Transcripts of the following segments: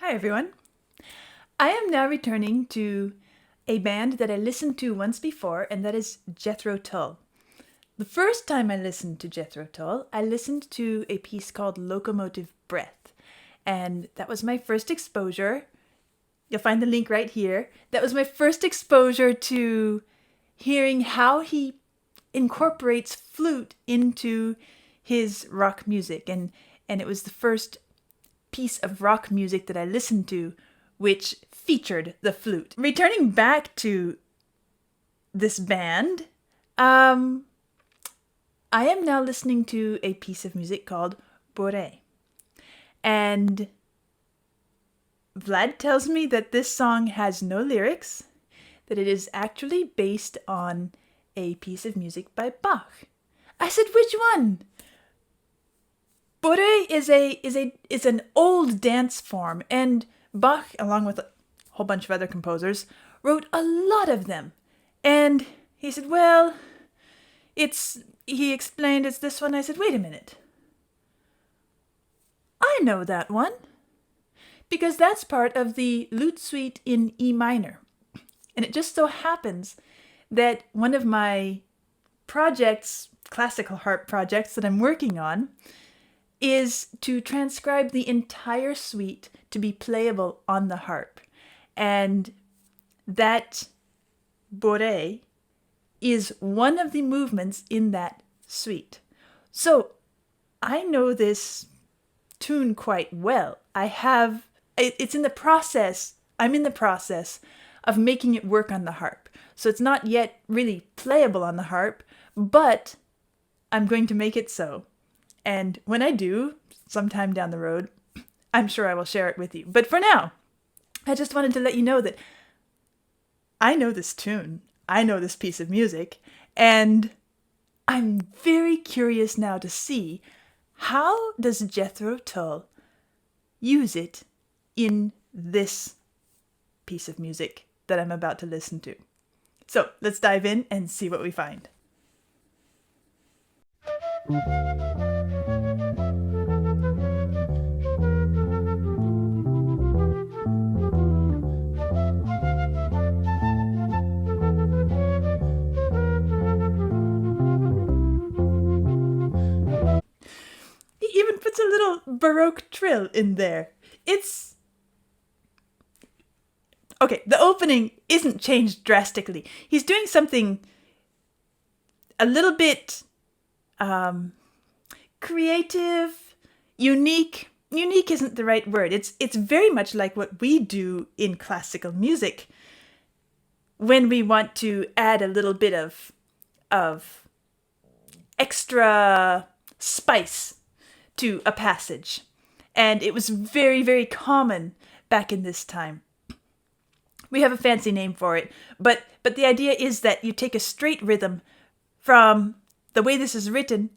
Hi everyone. I am now returning to a band that I listened to once before, and that is Jethro Tull. The first time I listened to Jethro Tull, I listened to a piece called Locomotive Breath, and that was my first exposure. You'll find the link right here. That was my first exposure to hearing how he incorporates flute into his rock music, and it was the first piece of rock music that I listened to which featured the flute. Returning back to this band, I am now listening to a piece of music called Bourree. And Vlad tells me that this song has no lyrics, that it is actually based on a piece of music by Bach. I said, which one? Bourree is an old dance form, and Bach, along with a whole bunch of other composers, wrote a lot of them. And he said, well, he explained it's this one. I said, wait a minute. I know that one, because that's part of the Lute Suite in E minor. And it just so happens that one of my projects, classical harp projects that I'm working on, is to transcribe the entire suite to be playable on the harp. And that Bourree is one of the movements in that suite. So I know this tune quite well. It's in the process, I'm in the process of making it work on the harp. So it's not yet really playable on the harp, but I'm going to make it so. And when I do, sometime down the road, I'm sure I will share it with you. But for now, I just wanted to let you know that I know this tune. I know this piece of music. And I'm very curious now to see, how does Jethro Tull use it in this piece of music that I'm about to listen to? So let's dive in and see what we find. He even puts a little Baroque trill in there. Okay, the opening isn't changed drastically. He's doing something a little bit creative, unique. Unique isn't the right word. It's very much like what we do in classical music when we want to add a little bit of extra spice to a passage. And it was very, very common back in this time. We have a fancy name for it, but the idea is that you take a straight rhythm from the way this is written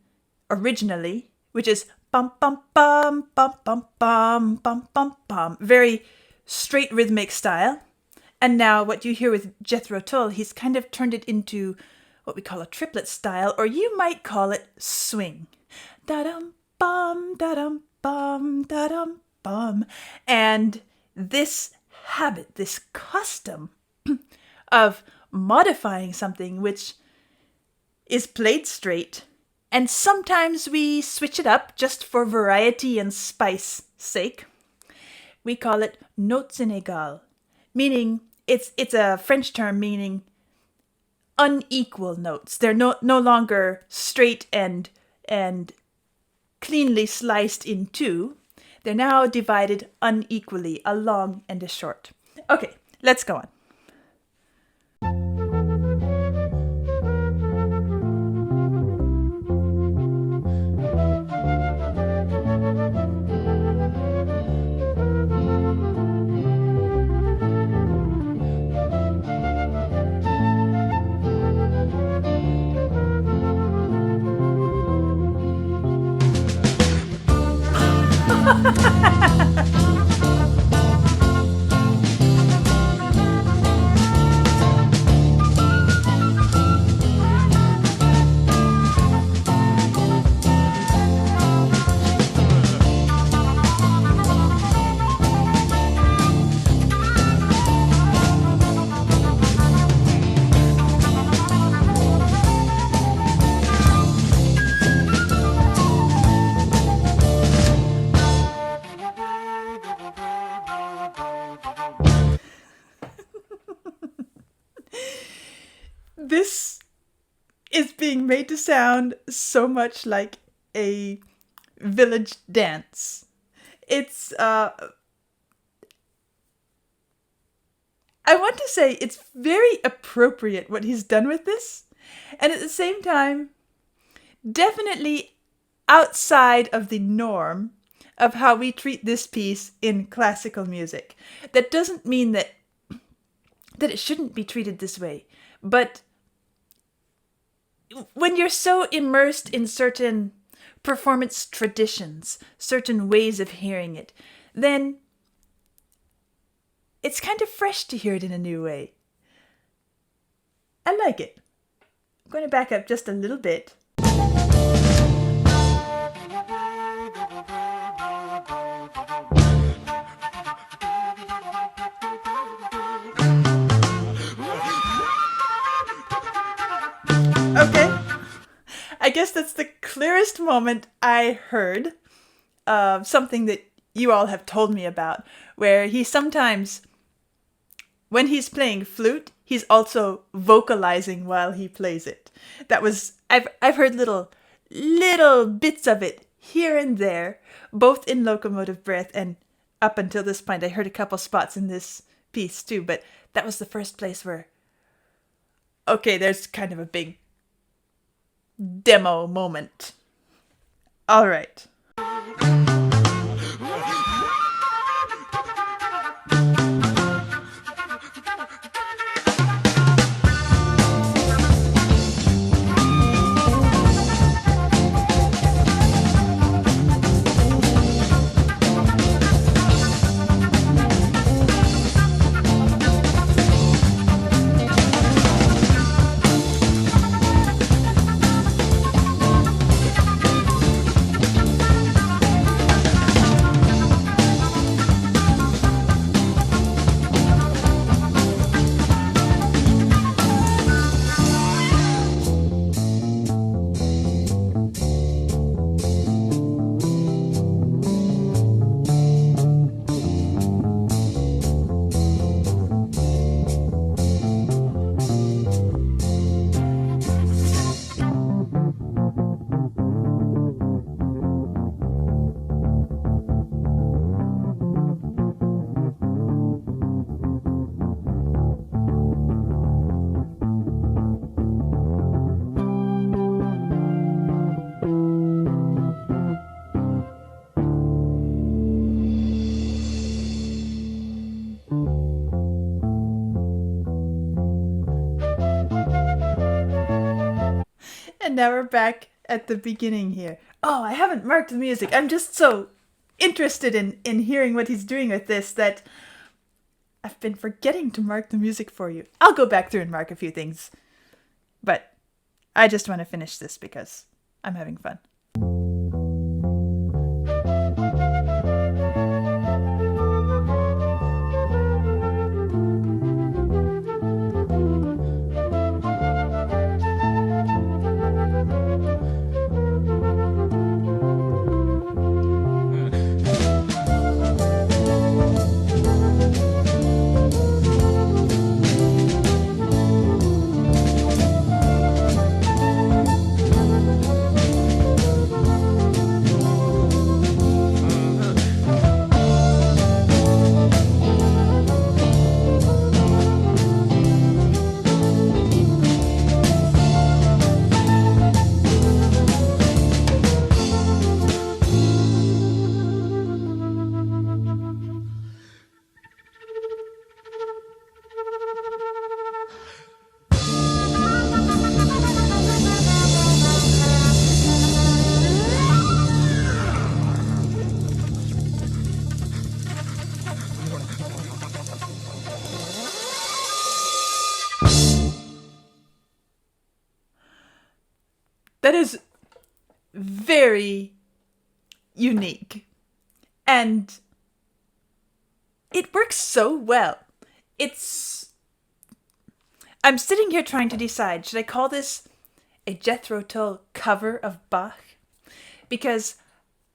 originally, which is bum bum bum bum bum bum bum bum bum, very straight rhythmic style. And now what you hear with Jethro Tull, he's kind of turned it into what we call a triplet style, or you might call it swing. Da-dum bum, da-dum bum, da-dum bum. And this habit, this custom of modifying something which is played straight, and sometimes we switch it up just for variety and spice sake. We call it notes inégales, meaning it's a French term meaning unequal notes. They're no longer straight and cleanly sliced in two. They're now divided unequally, a long and a short. Okay, let's go on. this is being made to sound so much like a village dance. It's, I want to say it's very appropriate what he's done with this, and at the same time, definitely outside of the norm of how we treat this piece in classical music. That doesn't mean that it shouldn't be treated this way, but when you're so immersed in certain performance traditions, certain ways of hearing it, then it's kind of fresh to hear it in a new way. I like it. I'm going to back up just a little bit. Okay, I guess that's the clearest moment I heard of something that you all have told me about, where he sometimes, when he's playing flute, he's also vocalizing while he plays it. That was, I've heard little bits of it here and there, both in locomotive breath and up until this point. I heard a couple spots in this piece too, but that was the first place where, okay, there's kind of a big demo moment. All right. And now we're back at the beginning here. Oh, I haven't marked the music. I'm just so interested in hearing what he's doing with this that I've been forgetting to mark the music for you. I'll go back through and mark a few things. But I just want to finish this because I'm having fun. That is very unique. And it works so well. I'm sitting here trying to decide, should I call this a Jethro Tull cover of Bach? Because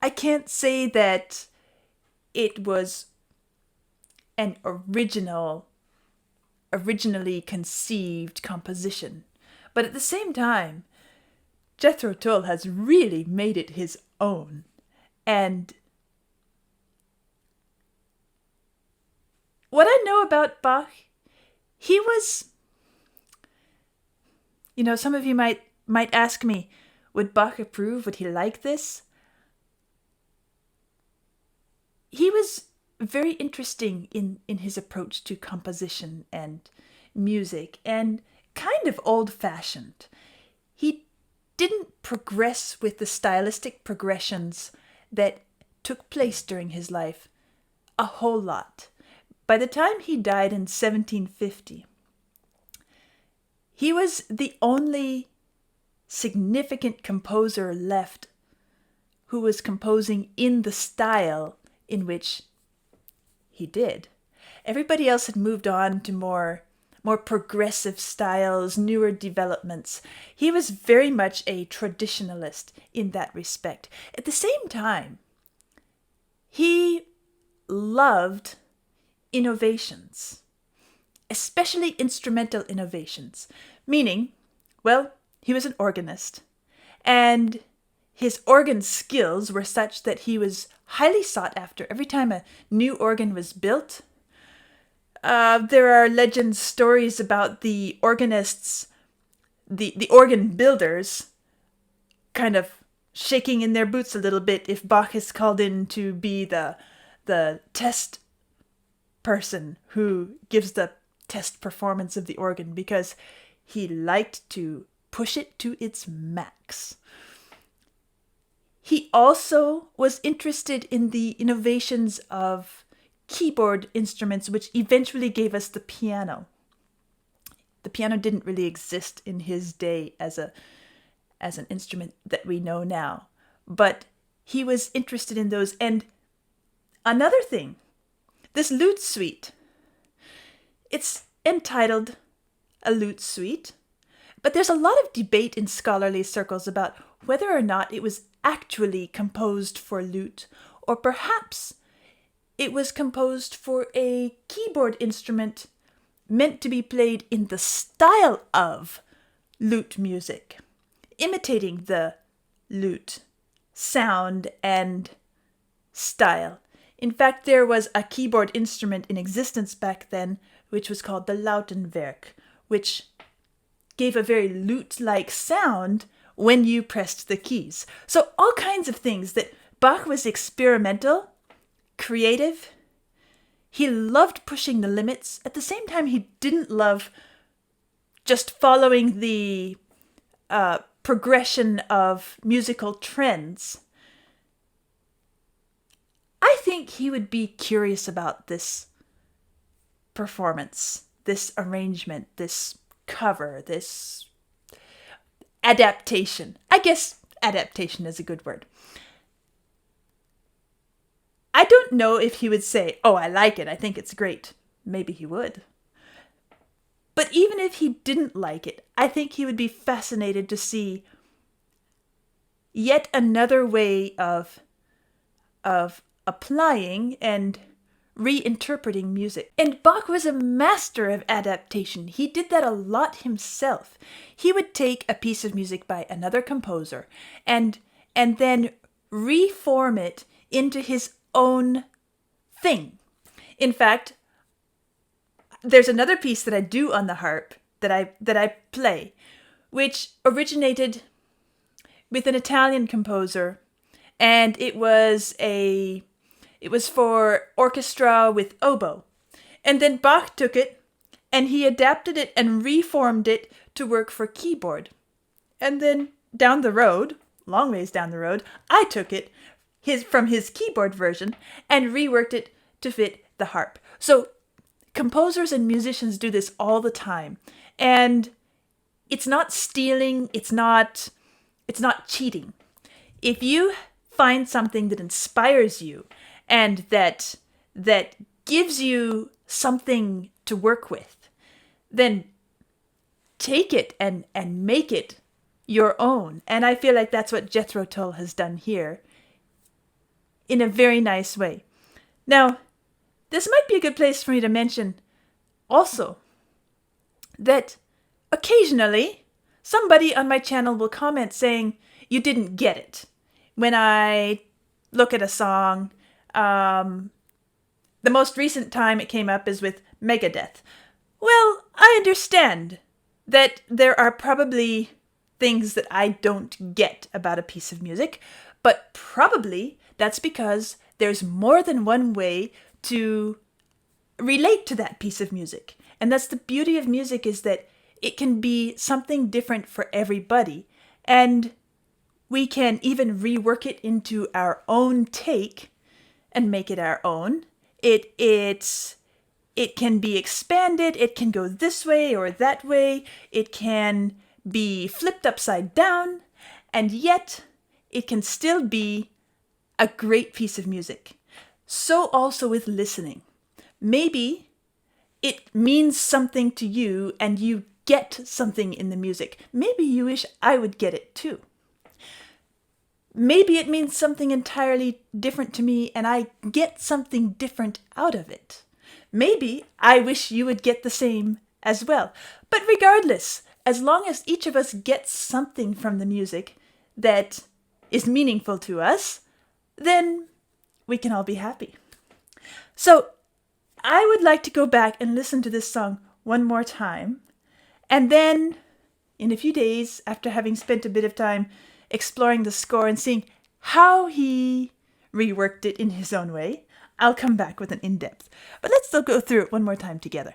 I can't say that it was an originally conceived composition But at the same time, Jethro Tull has really made it his own. And what I know about Bach, he was, some of you might ask me, would Bach approve? Would he like this? He was very interesting in his approach to composition and music, and kind of old-fashioned. He didn't progress with the stylistic progressions that took place during his life a whole lot. By the time he died in 1750, he was the only significant composer left who was composing in the style in which he did. Everybody else had moved on to more progressive styles, newer developments. He was very much a traditionalist in that respect. At the same time, he loved innovations, especially instrumental innovations, meaning, well, he was an organist, and his organ skills were such that he was highly sought after. Every time a new organ was built, there are legend stories about the organists, the organ builders, kind of shaking in their boots a little bit if Bach is called in to be the test person who gives the test performance of the organ, because he liked to push it to its max. He also was interested in the innovations of keyboard instruments, which eventually gave us the piano. The piano didn't really exist in his day as an instrument that we know now, but he was interested in those. And another thing, this lute suite, it's entitled a lute suite, but there's a lot of debate in scholarly circles about whether or not it was actually composed for lute, or perhaps it was composed for a keyboard instrument meant to be played in the style of lute music, imitating the lute sound and style. In fact, there was a keyboard instrument in existence back then, which was called the Lautenwerk, which gave a very lute-like sound when you pressed the keys. So all kinds of things that Bach was experimental, creative. He loved pushing the limits. At the same time, he didn't love just following the progression of musical trends. I think he would be curious about this performance, this arrangement, this cover, this adaptation. I guess adaptation is a good word. I don't know if he would say, "Oh, I like it, I think it's great." Maybe he would. But even if he didn't like it, I think he would be fascinated to see yet another way of applying and reinterpreting music. And Bach was a master of adaptation. He did that a lot himself. He would take a piece of music by another composer and then reform it into his own thing. In fact, there's another piece that I do on the harp that I play, which originated with an Italian composer, and it was for orchestra with oboe. And then Bach took it and he adapted it and reformed it to work for keyboard. And then down the road, long ways down the road, I took it from his keyboard version and reworked it to fit the harp. So composers and musicians do this all the time. And it's not stealing, it's not cheating. If you find something that inspires you and that gives you something to work with, then take it and make it your own. And I feel like that's what Jethro Tull has done here in a very nice way. Now, this might be a good place for me to mention also that occasionally somebody on my channel will comment saying, you didn't get it. When I look at a song, the most recent time it came up is with Megadeth. Well, I understand that there are probably things that I don't get about a piece of music, but probably that's because there's more than one way to relate to that piece of music. And that's the beauty of music, is that it can be something different for everybody. And we can even rework it into our own take and make it our own. It can be expanded. It can go this way or that way. It can be flipped upside down. And yet, it can still be a great piece of music. So also with listening. Maybe it means something to you and you get something in the music. Maybe you wish I would get it too. Maybe it means something entirely different to me and I get something different out of it. Maybe I wish you would get the same as well. But regardless, as long as each of us gets something from the music that is meaningful to us, then we can all be happy. So I would like to go back and listen to this song one more time. And then in a few days, after having spent a bit of time exploring the score and seeing how he reworked it in his own way, I'll come back with an in-depth. But let's still go through it one more time together.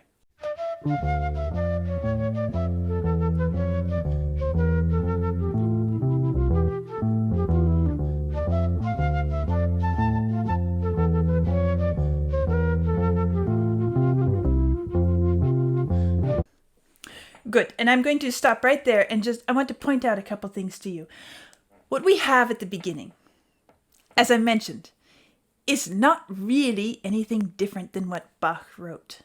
Good. And I'm going to stop right there and I want to point out a couple things to you. What we have at the beginning, as I mentioned, is not really anything different than what Bach wrote.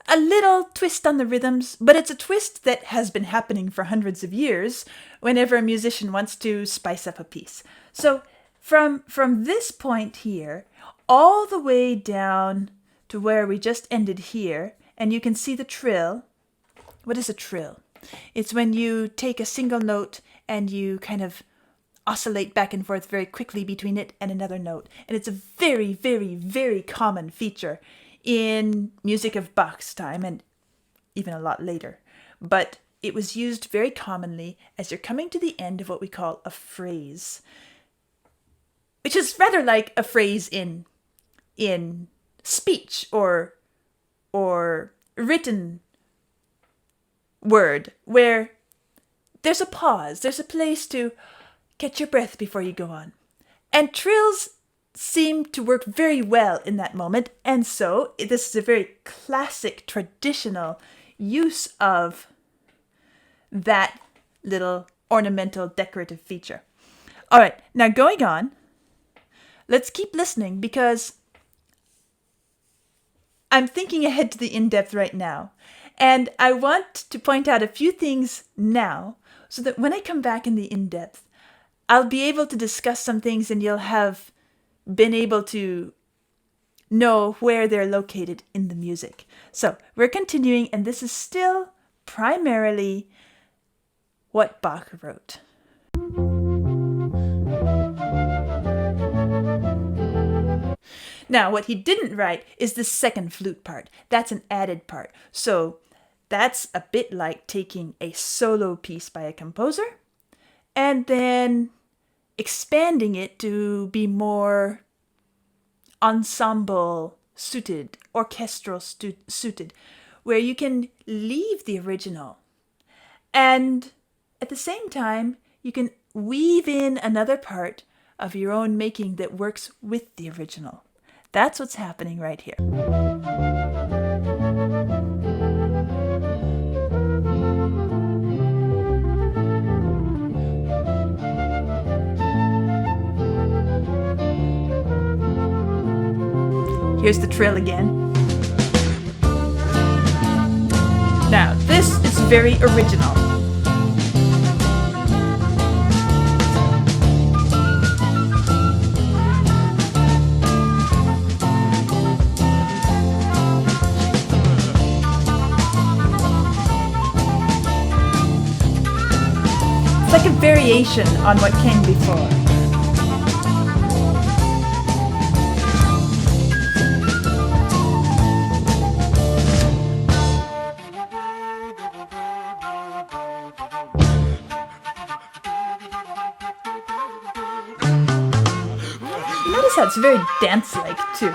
A little twist on the rhythms, but it's a twist that has been happening for hundreds of years whenever a musician wants to spice up a piece. So from this point here, all the way down to where we just ended here, and you can see the trill. What is a trill? It's when you take a single note and you kind of oscillate back and forth very quickly between it and another note. And it's a very, very, very common feature in music of Bach's time and even a lot later. But it was used very commonly as you're coming to the end of what we call a phrase, which is rather like a phrase in speech or written word, where there's a pause, there's a place to catch your breath before you go on. And trills seem to work very well in that moment, and so this is a very classic, traditional use of that little ornamental decorative feature. All right, now going on, let's keep listening because I'm thinking ahead to the in-depth right now. And I want to point out a few things now so that when I come back in the in-depth, I'll be able to discuss some things and you'll have been able to know where they're located in the music. So we're continuing, and this is still primarily what Bach wrote. Now, what he didn't write is the second flute part. That's an added part. So that's a bit like taking a solo piece by a composer and then expanding it to be more ensemble suited, orchestral suited, where you can leave the original. And at the same time, you can weave in another part of your own making that works with the original. That's what's happening right here. Here's the trill again. Now, this is very original. variation on what came before. Notice how it's very dance-like too.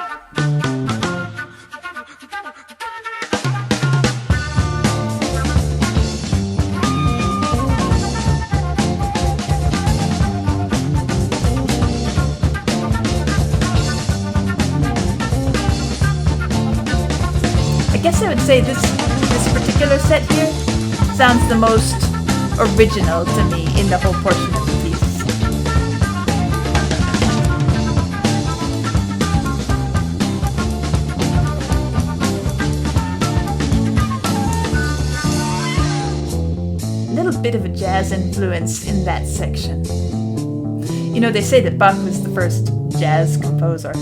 I guess I would say this particular set here sounds the most original to me in the whole portion of the piece. A little bit of a jazz influence in that section. You know, they say that Bach was the first jazz composer.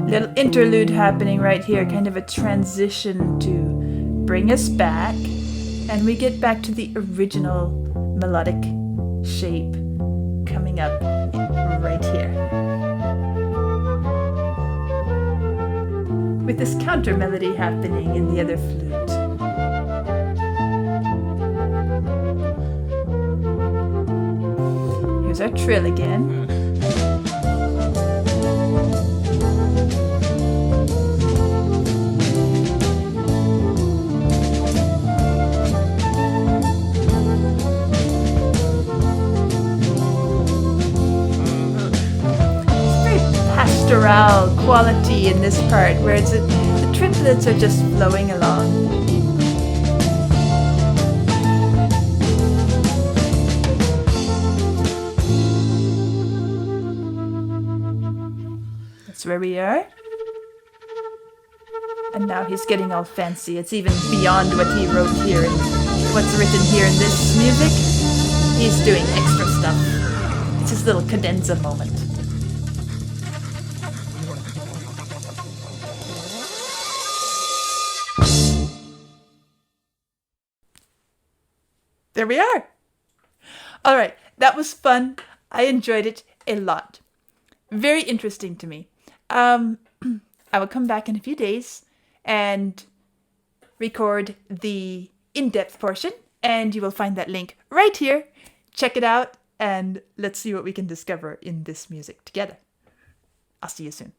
Little interlude happening right here, kind of a transition to bring us back, and we get back to the original melodic shape coming up right here. With this counter melody happening in the other flute. Here's our trill again. Pastoral quality in this part, where the triplets are just flowing along. That's where we are. And now he's getting all fancy. It's even beyond what he wrote here and what's written here in this music. He's doing extra stuff. It's his little cadenza moment. There we are. All right, that was fun. I enjoyed it a lot. Very interesting to me. I will come back in a few days and record the in-depth portion, and you will find that link right here. Check it out, and let's see what we can discover in this music together. I'll see you soon.